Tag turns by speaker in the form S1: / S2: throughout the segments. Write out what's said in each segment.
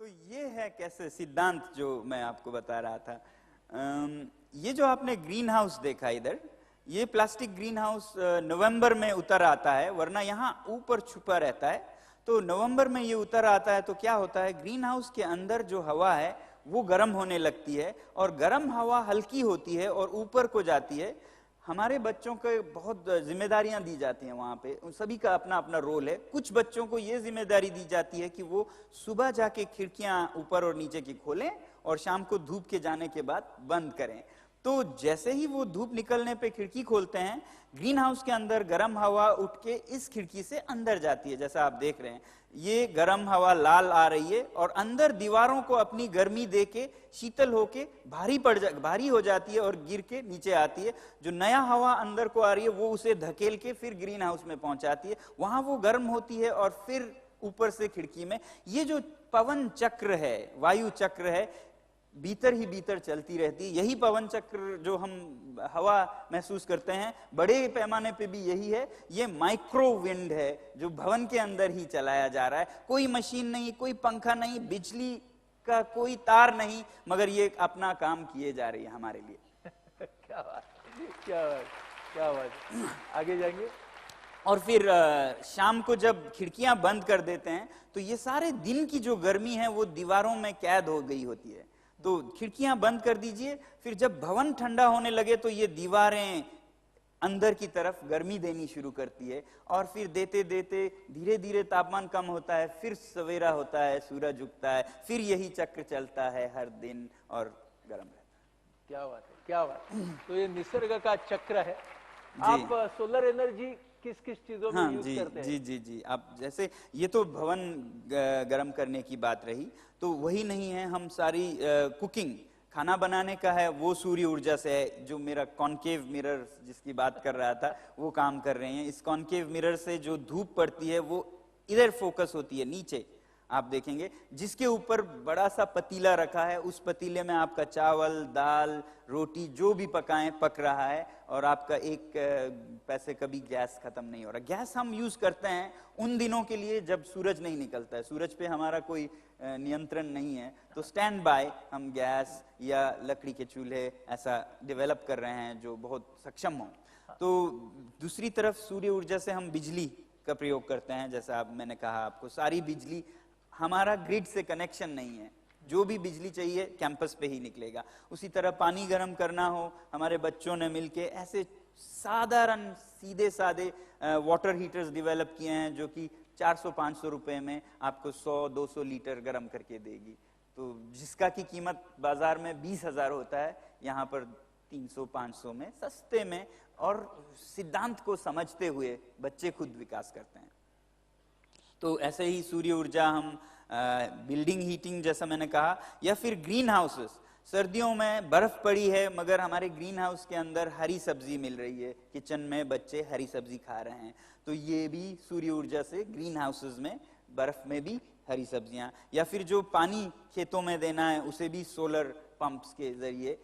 S1: तो ये है कैसे सिद्धांत जो मैं आपको बता रहा था। ये जो आपने ग्रीन हाउस देखा इधर, ये प्लास्टिक ग्रीन हाउस नवंबर में उतर आता है, वरना यहाँ ऊपर छुपा रहता है। तो नवंबर में ये उतर आता है तो क्या होता है, ग्रीन हाउस के अंदर जो हवा है वो गर्म होने लगती है, और गर्म हवा हल्की होती है और ऊपर को जाती है। हमारे बच्चों को बहुत जिम्मेदारियां दी जाती हैं वहां पे, उन सभी का अपना अपना रोल है। कुछ बच्चों को ये जिम्मेदारी दी जाती है कि वो सुबह जाके खिड़कियां ऊपर और नीचे की खोलें और शाम को धूप के जाने के बाद बंद करें। तो जैसे ही वो धूप निकलने पे खिड़की खोलते हैं, ग्रीन हाउस के अंदर गर्म हवा उठ के इस खिड़की से अंदर जाती है। जैसा आप देख रहे हैं, ये गर्म हवा लाल आ रही है और अंदर दीवारों को अपनी गर्मी दे के शीतल होके भारी हो जाती है और गिर के नीचे आती है। जो नया हवा अंदर को आ रही है वो उसे धकेल के फिर ग्रीन हाउस में पहुंचाती है, वहां वो गर्म होती है और फिर ऊपर से खिड़की में। ये जो पवन चक्र है, वायु चक्र है, भीतर ही भीतर चलती रहती है। यही पवन चक्र जो हम हवा महसूस करते हैं, बड़े पैमाने पे भी यही है। ये माइक्रो विंड है जो भवन के अंदर ही चलाया जा रहा है। कोई मशीन नहीं, कोई पंखा नहीं, बिजली का कोई तार नहीं, मगर ये अपना काम किए जा रही है हमारे लिए।
S2: क्या बात, क्या बात, क्या बात। आगे जाएंगे।
S1: और फिर शाम को जब खिड़कियां बंद कर देते हैं तो ये सारे दिन की जो गर्मी है वो दीवारों में कैद हो गई होती है। तो खिड़कियां बंद कर दीजिए, फिर जब भवन ठंडा होने लगे तो ये दीवारें अंदर की तरफ गर्मी देनी शुरू करती है, और फिर देते देते धीरे धीरे तापमान कम होता है, फिर सवेरा होता है, सूरज उगता है, फिर यही चक्र चलता है हर दिन और गर्म रहता है।
S2: क्या बात है, क्या बात। तो ये निसर्ग का चक्र है। आप सोलर एनर्जी किस किस चीजों में यूज करते हैं?
S1: जी, आप जैसे ये तो भवन गर्म करने की बात रही, तो वही नहीं है, हम सारी कुकिंग, खाना बनाने का है, वो सूर्य ऊर्जा से है। जो मेरा कॉन्केव मिरर जिसकी बात कर रहा था वो काम कर रहे हैं। इस कॉन्केव मिरर से जो धूप पड़ती है वो इधर फोकस होती है नीचे, आप देखेंगे, जिसके ऊपर बड़ा सा पतीला रखा है। उस पतीले में आपका चावल, दाल, रोटी जो भी पकाएं पक रहा है, और आपका एक पैसे कभी गैस खत्म नहीं हो रहा। गैस हम यूज करते हैं उन दिनों के लिए जब सूरज नहीं निकलता है, सूरज पे हमारा कोई नियंत्रण नहीं है, तो स्टैंड बाय हम गैस या लकड़ी के चूल्हे ऐसा डेवलप कर रहे हैं जो बहुत सक्षम हो। तो दूसरी तरफ सूर्य ऊर्जा से हम बिजली का प्रयोग करते हैं। जैसा मैंने कहा आपको, सारी बिजली, हमारा ग्रिड से कनेक्शन नहीं है, जो भी बिजली चाहिए कैंपस पे ही निकलेगा। उसी तरह पानी गर्म करना हो, हमारे बच्चों ने मिलके ऐसे साधारण सीधे साधे वाटर हीटर्स डेवलप किए हैं जो कि 400-500 रुपए में आपको 100-200 लीटर गर्म करके देगी। तो जिसका की कीमत बाजार में 20,000 होता है, यहाँ पर 300-500 में सस्ते में, और सिद्धांत को समझते हुए बच्चे खुद विकास करते हैं। तो ऐसे ही सूर्य ऊर्जा हम बिल्डिंग हीटिंग, जैसा मैंने कहा, या फिर ग्रीन हाउसेस। सर्दियों में बर्फ पड़ी है मगर हमारे ग्रीन हाउस के अंदर हरी सब्जी मिल रही है, किचन में बच्चे हरी सब्जी खा रहे हैं, तो ये भी सूर्य ऊर्जा से ग्रीन हाउसेस में, बर्फ में भी हरी सब्जियां। या फिर जो पानी खेतों में देना है उसे भी सोलर पंप्स के जरिए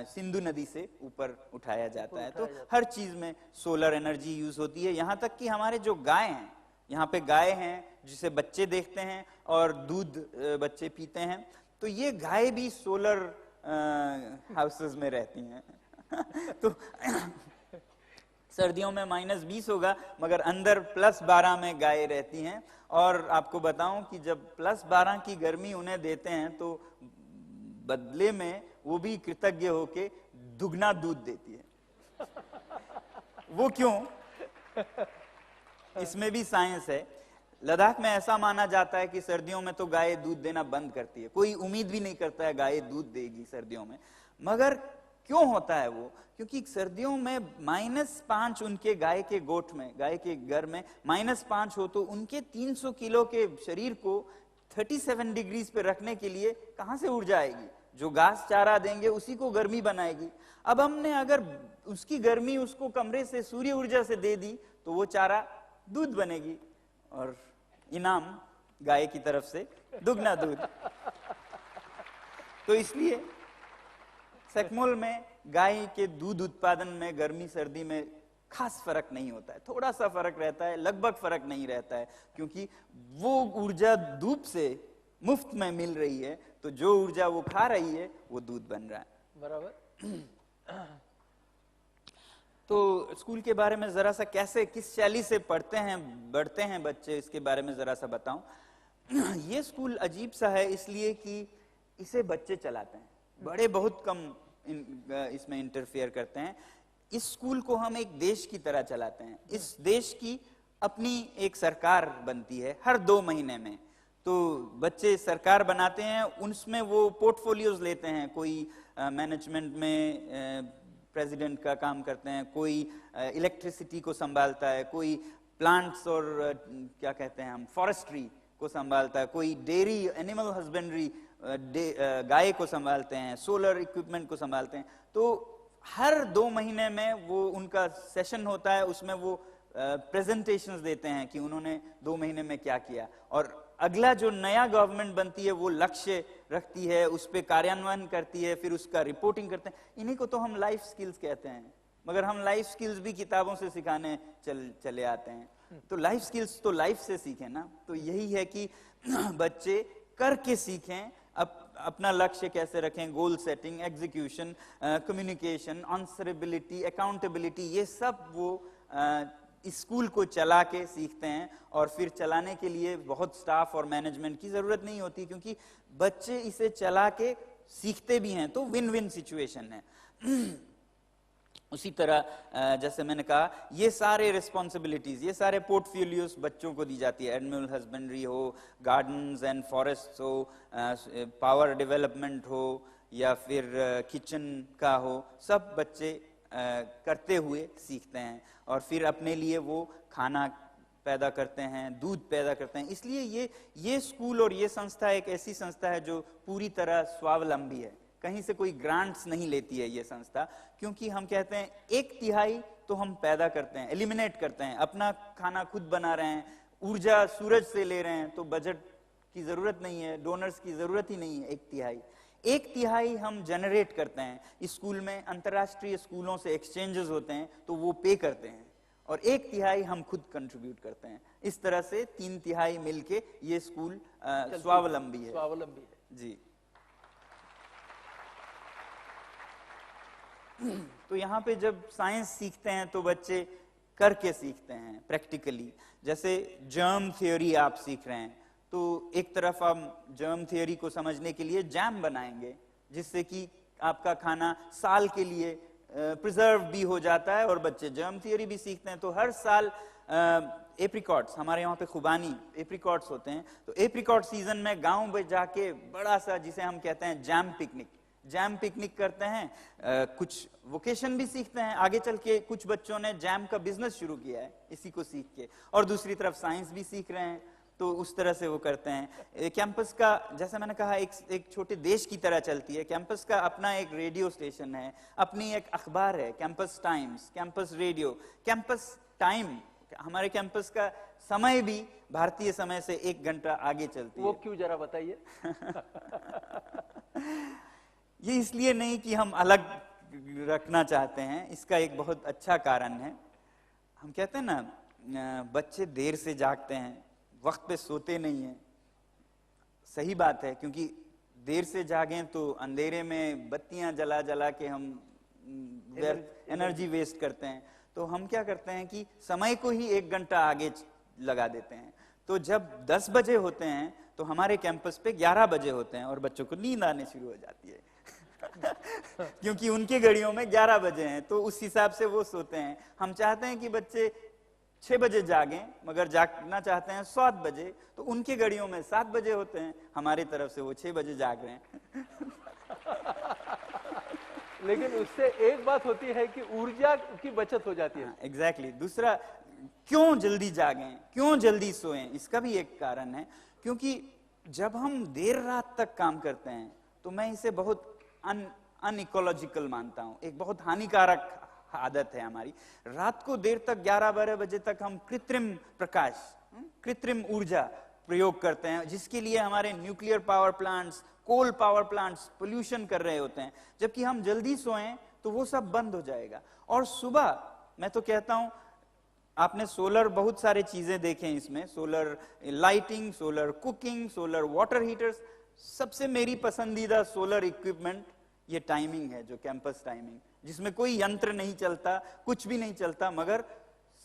S1: सिंधु नदी से ऊपर उठाया जाता है। तो हर चीज में सोलर एनर्जी यूज होती है। यहाँ तक कि हमारे जो गाय हैं, यहाँ पे गाय हैं जिसे बच्चे देखते हैं और दूध बच्चे पीते हैं, तो ये गाय भी सोलर हाउसेस में रहती हैं। तो सर्दियों में -20 होगा मगर अंदर +12 में गाय रहती हैं। और आपको बताऊं कि जब +12 की गर्मी उन्हें देते हैं तो बदले में वो भी कृतज्ञ होके दुगना दूध देती है। वो क्यों? इसमें भी साइंस है। लद्दाख में ऐसा माना जाता है कि सर्दियों में तो गाय दूध देना बंद करती है, कोई उम्मीद भी नहीं करता है गाय दूध देगी सर्दियों में। मगर क्यों होता है वो? क्योंकि सर्दियों में -5 उनके गाय के गोठ में, गाय के घर में -5 हो तो उनके 300 किलो के शरीर को 37 डिग्रीज पे रखने के लिए कहां से ऊर्जा आएगी? जो घास चारा देंगे उसी को गर्मी बनाएगी। अब हमने अगर उसकी गर्मी उसको कमरे से सूर्य ऊर्जा से दे दी तो वो चारा दूध बनेगी, और इनाम गाय की तरफ से दुगना दूध। तो इसलिए सैकमोल में गाय के दूध उत्पादन में गर्मी सर्दी में खास फर्क नहीं होता है, थोड़ा सा फर्क रहता है, लगभग फर्क नहीं रहता है, क्योंकि वो ऊर्जा धूप से मुफ्त में मिल रही है, तो जो ऊर्जा वो खा रही है वो दूध बन रहा है।
S2: बराबर।
S1: तो स्कूल के बारे में जरा सा कैसे किस शैली से पढ़ते हैं बढ़ते हैं बच्चे, इसके बारे में जरा सा बताऊं। ये स्कूल अजीब सा है इसलिए कि इसे बच्चे चलाते हैं, बड़े बहुत कम इसमें इंटरफेयर करते हैं। इस स्कूल को हम एक देश की तरह चलाते हैं। इस देश की अपनी एक सरकार बनती है हर 2 महीने में। तो बच्चे सरकार बनाते हैं, उसमें वो पोर्टफोलियोज लेते हैं, कोई मैनेजमेंट में प्रेसिडेंट का काम करते हैं, कोई इलेक्ट्रिसिटी को संभालता है, कोई प्लांट्स और क्या कहते हैं हम फॉरेस्ट्री को संभालता है, कोई डेयरी एनिमल हस्बेंड्री गाय को संभालते हैं, सोलर इक्विपमेंट को संभालते हैं। तो हर 2 महीने में वो उनका सेशन होता है, उसमें वो प्रेजेंटेशंस देते हैं कि उन्होंने 2 महीने में क्या किया, और अगला जो नया गवर्नमेंट बनती है वो लक्ष्य रखती है, उस पर कार्यान्वयन करती है, फिर उसका रिपोर्टिंग करते हैं। इन्हीं को तो हम लाइफ स्किल्स कहते हैं, मगर हम लाइफ स्किल्स भी किताबों से सिखाने चले आते हैं। तो लाइफ स्किल्स तो लाइफ से सीखें ना। तो यही है कि बच्चे करके सीखें, अपना लक्ष्य कैसे रखें, goal setting, execution, communication, answerability, accountability, ये सब वो स्कूल को चला के सीखते हैं। और फिर चलाने के लिए बहुत स्टाफ और मैनेजमेंट की जरूरत नहीं होती, क्योंकि बच्चे इसे चला के सीखते भी हैं। तो विन विन सिचुएशन है। उसी तरह जैसे मैंने कहा, ये सारे रिस्पॉन्सिबिलिटीज, ये सारे पोर्टफोलियोज बच्चों को दी जाती है। एनिमल हस्बेंड्री हो, गार्डन्स एंड फॉरेस्ट हो, पावर डेवलपमेंट हो, या फिर किचन का हो, सब बच्चे करते हुए सीखते हैं। और फिर अपने लिए वो खाना पैदा करते हैं, दूध पैदा करते हैं। इसलिए ये स्कूल और ये संस्था एक ऐसी संस्था है जो पूरी तरह स्वावलंबी है। कहीं से कोई ग्रांट्स नहीं लेती है ये संस्था, क्योंकि हम कहते हैं 1/3 तो हम पैदा करते हैं, एलिमिनेट करते हैं, अपना खाना खुद बना रहे हैं, ऊर्जा सूरज से ले रहे हैं, तो बजट की जरूरत नहीं है, डोनर्स की जरूरत ही नहीं है। 1/3 हम जनरेट करते हैं। स्कूल में अंतर्राष्ट्रीय स्कूलों से एक्सचेंजेस होते हैं, तो वो पे करते हैं, और 1/3 हम खुद कंट्रीब्यूट करते हैं। इस तरह से 3/3 मिलके ये स्कूल स्वावलंबी है।
S2: स्वावलंबी है
S1: जी। तो यहाँ पे जब साइंस सीखते हैं तो बच्चे करके सीखते हैं, प्रैक्टिकली। जैसे जर्म थ्योरी आप सीख रहे हैं, तो एक तरफ हम जर्म थ्योरी को समझने के लिए जैम बनाएंगे, जिससे कि आपका खाना साल के लिए प्रिजर्व भी हो जाता है, और बच्चे जर्म थ्योरी भी सीखते हैं। तो हर साल एप्रिकॉट्स, हमारे यहाँ पे खुबानी एप्रिकॉट्स होते हैं, तो एप्रिकॉट सीजन में गांव में जाके बड़ा सा, जिसे हम कहते हैं जैम पिकनिक करते हैं। कुछ वोकेशन भी सीखते हैं। आगे चल के कुछ बच्चों ने जैम का बिजनेस शुरू किया है इसी को सीख के, और दूसरी तरफ साइंस भी सीख रहे हैं, तो उस तरह से वो करते हैं। कैंपस का, जैसा मैंने कहा, एक छोटे देश की तरह चलती है। कैंपस का अपना एक रेडियो स्टेशन है, अपनी एक अखबार है, campus times, campus radio. Campus time, हमारे कैंपस का समय भी भारतीय समय से 1 घंटा आगे चलती है।
S2: वो क्यों, जरा बताइए।
S1: ये इसलिए नहीं कि हम अलग रखना चाहते हैं, इसका एक बहुत अच्छा कारण है। हम कहते हैं ना, बच्चे देर से जागते हैं, वक्त पे सोते नहीं हैं। सही बात है, क्योंकि देर से जागें तो अंधेरे में बत्तियां जला जला के हम एनर्जी वेस्ट करते हैं। तो हम क्या करते हैं कि समय को ही 1 घंटा आगे लगा देते हैं। तो जब 10 बजे होते हैं तो हमारे कैंपस पे 11 बजे होते हैं, और बच्चों को नींद आने शुरू हो जाती है। क्योंकि उनके घड़ियों में 11 बजे हैं, तो उस हिसाब से वो सोते हैं। हम चाहते हैं कि बच्चे 6 बजे जागें, मगर जागना चाहते हैं 7 बजे, तो उनके घड़ियों में 7 बजे होते हैं, हमारी तरफ से वो 6 बजे जाग रहे हैं।
S2: लेकिन उससे एक बात होती है कि ऊर्जा की बचत हो जाती है।
S1: एग्जैक्टली। दूसरा, क्यों जल्दी जागें, क्यों जल्दी सोएं, इसका भी एक कारण है। क्योंकि जब हम देर रात तक काम करते हैं, तो मैं इसे बहुत अनइकोलॉजिकल मानता हूं, एक बहुत हानिकारक आदत है हमारी। रात को देर तक 11-12 बजे तक हम कृत्रिम प्रकाश, कृत्रिम ऊर्जा प्रयोग करते हैं, जिसके लिए हमारे nuclear power plants, coal power plants pollution कर रहे होते हैं। जबकि हम जल्दी सोएं तो वो सब बंद हो जाएगा। और सुबह, मैं तो कहता हूं आपने सोलर बहुत सारे चीजें देखे हैं इसमें, solar lighting, solar cooking, solar water heaters. सबसे मेरी पसंदीदा सोलर इक्विपमेंट ये टाइमिंग है, जो कैंपस टाइमिंग, जिसमें कोई यंत्र नहीं चलता, कुछ भी नहीं चलता, मगर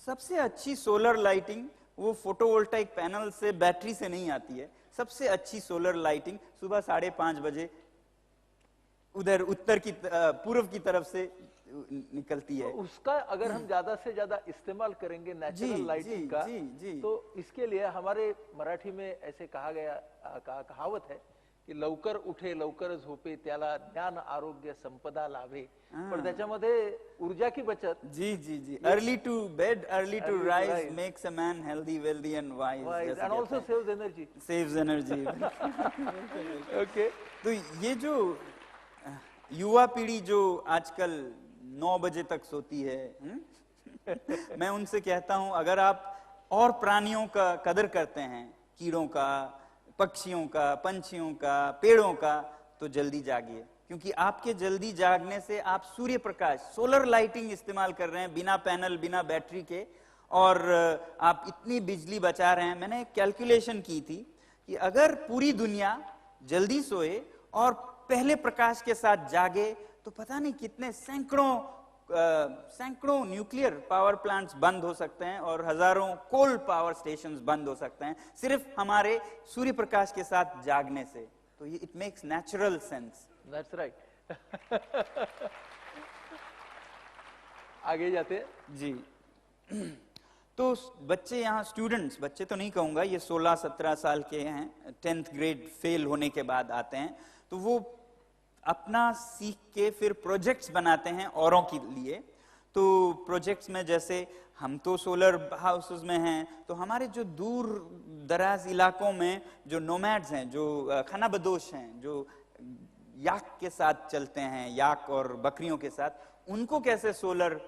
S1: सबसे अच्छी सोलर लाइटिंग वो फोटोवोल्टाइक पैनल से, बैटरी से नहीं आती है। सबसे अच्छी सोलर लाइटिंग सुबह 5:30 बजे उधर उत्तर की पूर्व की तरफ से निकलती है।
S2: तो उसका अगर हम ज्यादा से ज्यादा इस्तेमाल करेंगे नेचुरल लाइटिंग का, तो इसके लिए हमारे मराठी में ऐसे कहा गया, कहावत है की लवकर उठे लवकर झोपे त्याला ज्ञान आरोग्य संपदा लाभे। पण त्याच्यामध्ये ऊर्जा की बचत,
S1: जी जी जी, early to bed early to rise makes a man healthy wealthy and wise
S2: and also saves energy.
S1: Saves energy.
S2: Okay,
S1: तो ये जो युवा पीढ़ी जो आजकल 9 बजे तक सोती है, मैं उनसे कहता हूं, अगर आप और प्राणियों का कदर करते हैं, कीड़ों का, पक्षियों का, पंछियों का, पेड़ों का, तो जल्दी जागिए, क्योंकि आपके जल्दी जागने से आप सूर्य प्रकाश, सोलर लाइटिंग इस्तेमाल कर रहे हैं बिना पैनल, बिना बैटरी के, और आप इतनी बिजली बचा रहे हैं। मैंने एक कैलकुलेशन की थी कि अगर पूरी दुनिया जल्दी सोए और पहले प्रकाश के साथ जागे, तो पता नहीं कितने सैकड़ों न्यूक्लियर पावर प्लांट्स बंद हो सकते हैं और हजारों कोल पावर स्टेशंस बंद हो सकते हैं, सिर्फ हमारे सूर्य प्रकाश के साथ जागने से। तो ये it makes natural sense.
S2: That's right. आगे जाते हैं
S1: जी। तो बच्चे यहाँ, स्टूडेंट्स, बच्चे तो नहीं कहूंगा, ये 16-17 साल के हैं, 10th ग्रेड फेल होने के बाद आते हैं, तो वो अपना सीख के फिर प्रोजेक्ट्स बनाते हैं औरों के लिए। तो प्रोजेक्ट्स में जैसे हम तो सोलर हाउसेस में हैं, तो हमारे जो दूर दराज इलाकों में जो नोमैड्स हैं, जो खानाबदोश हैं, जो याक के साथ चलते हैं, याक और बकरियों के साथ, उनको कैसे सोलर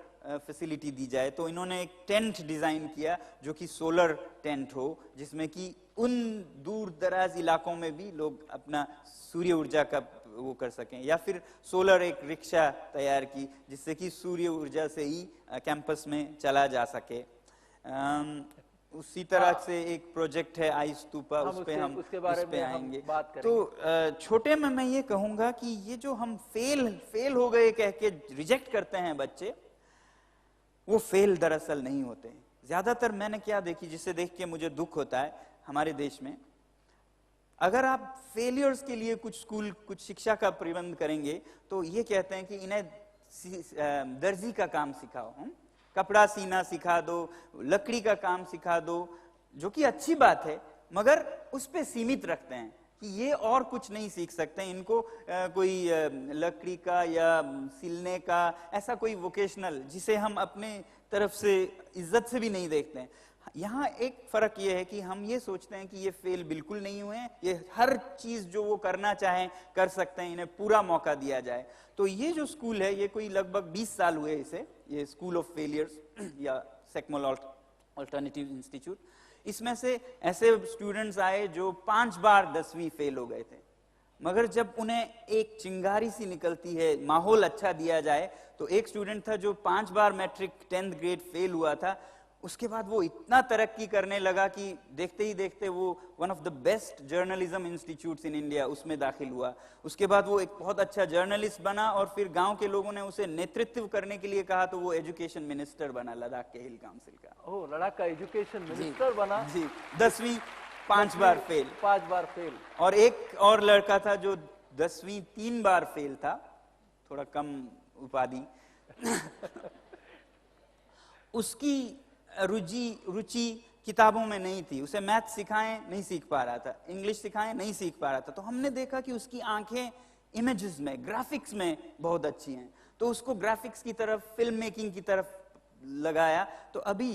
S1: फैसिलिटी दी जाए। तो इन्होंने एक टेंट डिजाइन किया जो कि सोलर टेंट हो, जिसमें कि उन दूर दराज इलाकों में भी लोग अपना सूर्य ऊर्जा का वो कर सकें। या फिर सोलर एक रिक्शा तैयार की, जिससे कि सूर्य ऊर्जा से ही कैंपस में चला जा सके। उसी तरह से एक प्रोजेक्ट है आई स्तूपा, उस पे आएंगे। तो छोटे में मैं ये कहूंगा कि ये जो हम फेल हो गए कह के रिजेक्ट करते हैं बच्चे, वो फेल दरअसल नहीं होते। ज्यादातर मैंने क्या देखी, जिसे देख के मुझे दुख होता है हमारे देश में, अगर आप फेलियर्स के लिए कुछ स्कूल, कुछ शिक्षा का प्रबंध करेंगे, तो ये कहते हैं कि इन्हें दर्जी का काम सिखाओ, कपड़ा सीना सिखा दो, लकड़ी का काम सिखा दो, जो कि अच्छी बात है, मगर उस पे सीमित रखते हैं कि ये और कुछ नहीं सीख सकते, इनको कोई लकड़ी का या सिलने का ऐसा कोई वोकेशनल, जिसे हम अपने तरफ से इज्जत से भी नहीं देखते हैं। यहाँ एक फर्क ये है कि हम ये सोचते हैं कि ये फेल बिल्कुल नहीं हुए हैं, ये हर चीज जो वो करना चाहें कर सकते हैं, इन्हें पूरा मौका दिया जाए। तो ये जो स्कूल है, ये कोई लगभग 20 साल हुए इसे, ये स्कूल ऑफ फेलियर्स या सेक्मल अल्टरनेटिव इंस्टीट्यूट, इसमें से ऐसे स्टूडेंट्स आए जो 5 बार 10वीं फेल हो गए थे, मगर जब उन्हें एक चिंगारी सी निकलती है, माहौल अच्छा दिया जाए, तो एक स्टूडेंट था जो 5 बार मैट्रिक 10th ग्रेड फेल हुआ था, उसके बाद वो इतना तरक्की करने लगा कि देखते ही देखते वो one of the best journalism institutes in India, उसमें दाखिल हुआ। उसके बाद वो एक बहुत अच्छा जर्नलिस्ट बना और फिर गांव के लोगों ने उसे नेतृत्व करने के लिए कहा, तो वो एजुकेशन मिनिस्टर बना लद्दाख के हिल काउंसिल का।
S2: ओह, लद्दाख का एजुकेशन मिनिस्टर बना।
S1: जी, 10वीं 5 बार फेल।
S2: 5 बार फेल।
S1: और एक और लड़का था जो 10वीं 3 बार फेल था, थोड़ा कम उपाधि। उसकी रुचि किताबों में नहीं थी, उसे मैथ सिखाएं नहीं सीख पा रहा था, इंग्लिश सिखाएं नहीं सीख पा रहा था। तो हमने देखा कि उसकी आंखें इमेजेस में, ग्राफिक्स में बहुत अच्छी हैं, तो उसको ग्राफिक्स की तरफ, फिल्म मेकिंग की तरफ लगाया। तो अभी